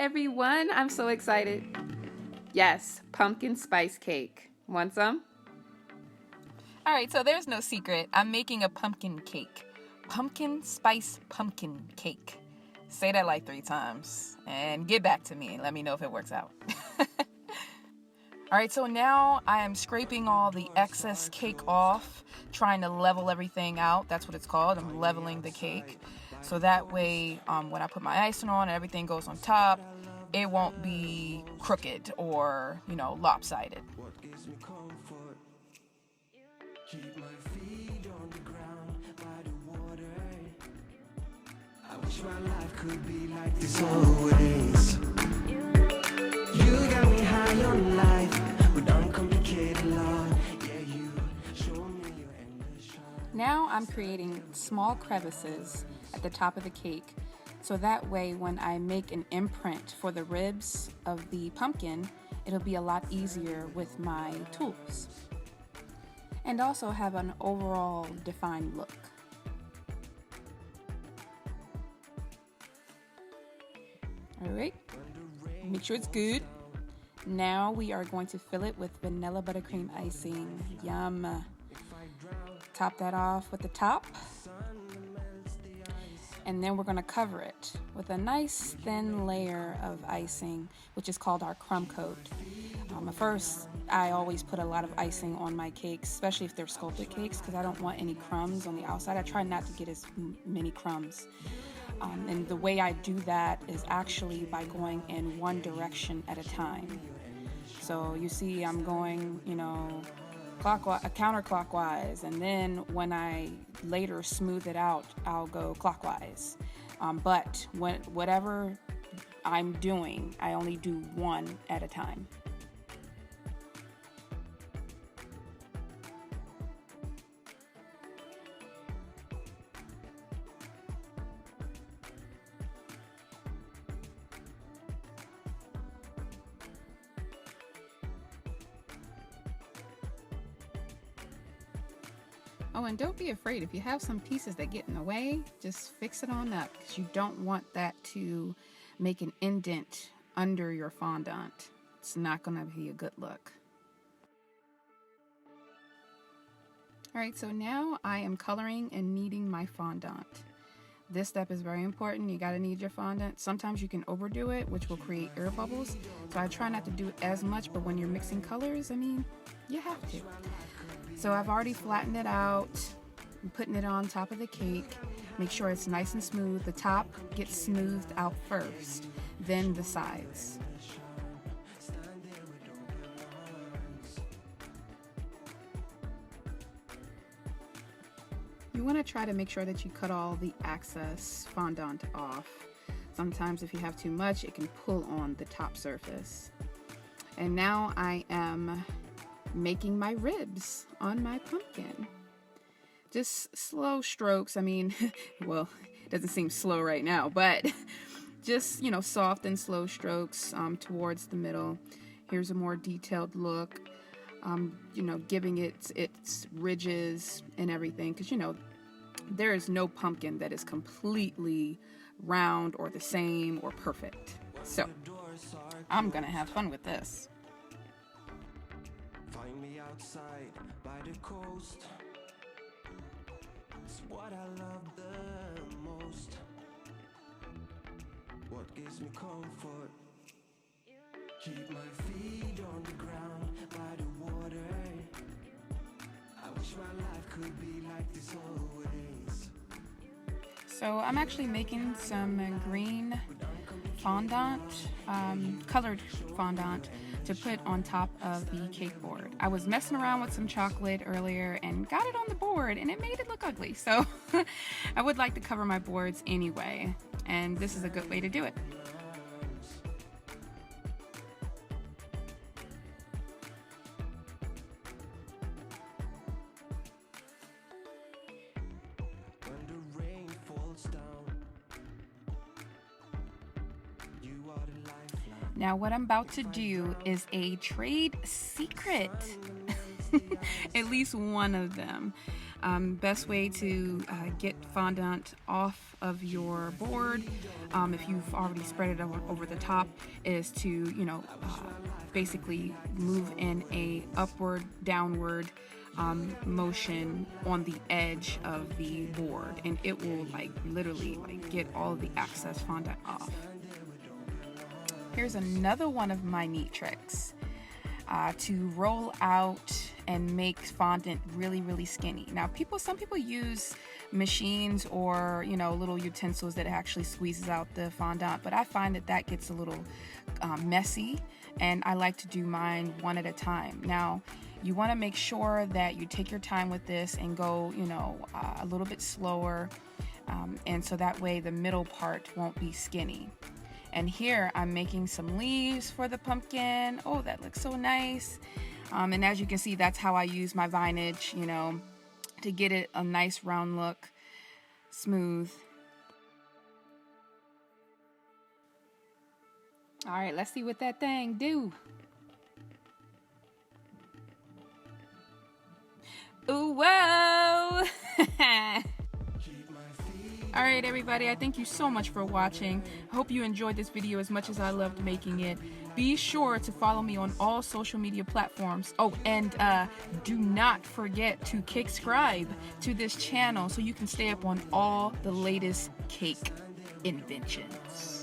everyone. I'm so excited. Yes, pumpkin spice cake. Want some? All right, so there's no secret. I'm making a pumpkin cake. Pumpkin spice pumpkin cake. Say that like 3 times and get back to me and let me know if it works out. All right, so now I am scraping all the excess cake off, trying to level everything out. That's what it's called. I'm leveling the cake. So that way, when I put my icing on and everything goes on top, it won't be crooked or, lopsided. Keep my feet on the ground by the water. I wish my life could be like this always. You got me high on life with uncomplicated love. Yeah, you show me your endless shine. Now I'm creating small crevices at the top of the cake, so that way when I make an imprint for the ribs of the pumpkin, it'll be a lot easier with my tools. And also have an overall defined look. Alright, make sure it's good. Now we are going to fill it with vanilla buttercream icing. Yum. Top that off with the top. And then we're going to cover it with a nice thin layer of icing, which is called our crumb coat. At first, I always put a lot of icing on my cakes, especially if they're sculpted cakes, because I don't want any crumbs on the outside. I try not to get as many crumbs. And the way I do that is actually by going in one direction at a time. So you see I'm going, counterclockwise, and then when I later smooth it out, I'll go clockwise. But whatever I'm doing, I only do one at a time. Oh, and don't be afraid. If you have some pieces that get in the way, just fix it on up, because you don't want that to make an indent under your fondant. It's not going to be a good look. All right, so now I am coloring and kneading my fondant. This step is very important. You got to knead your fondant. Sometimes you can overdo it, which will create air bubbles. So I try not to do it as much, but when you're mixing colors, you have to. So I've already flattened it out. I'm putting it on top of the cake. Make sure it's nice and smooth. The top gets smoothed out first, then the sides. You want to try to make sure that you cut all the excess fondant off. Sometimes if you have too much, it can pull on the top surface. And now I am making my ribs on my pumpkin. Just slow strokes. Well, it doesn't seem slow right now, but just, soft and slow strokes towards the middle. Here's a more detailed look, giving it its ridges and everything, because, there is no pumpkin that is completely round or the same or perfect. So I'm gonna have fun with this. Find me outside by the coast. It's what I love the most. What gives me comfort. Keep my feet on the ground by the water. I wish my life could be like this always. So I'm actually making some green fondant, colored fondant, to put on top of the cake board. I was messing around with some chocolate earlier and got it on the board, and it made it look ugly. So I would like to cover my boards anyway, and this is a good way to do it. Now what I'm about to do is a trade secret. At least one of them. Best way to get fondant off of your board, if you've already spread it over the top, is to, you know, basically move in a upward, downward motion on the edge of the board, and it will like literally like get all of the excess fondant off. Here's another one of my neat tricks to roll out and make fondant really skinny. Now some people use machines or, you know, little utensils that actually squeezes out the fondant, but I find that gets a little messy, and I like to do mine one at a time. Now you want to make sure that you take your time with this and go, you know, a little bit slower, and so that way the middle part won't be skinny. And here I'm making some leaves for the pumpkin. Oh, that looks so nice. And as you can see, that's how I use my Vinage, you know, to get it a nice round look, smooth. All right, let's see what that thing do. Ooh, whoa! Alright everybody, I thank you so much for watching. I hope you enjoyed this video as much as I loved making it. Be sure to follow me on all social media platforms. Oh, and do not forget to subscribe to this channel so you can stay up on all the latest cake inventions.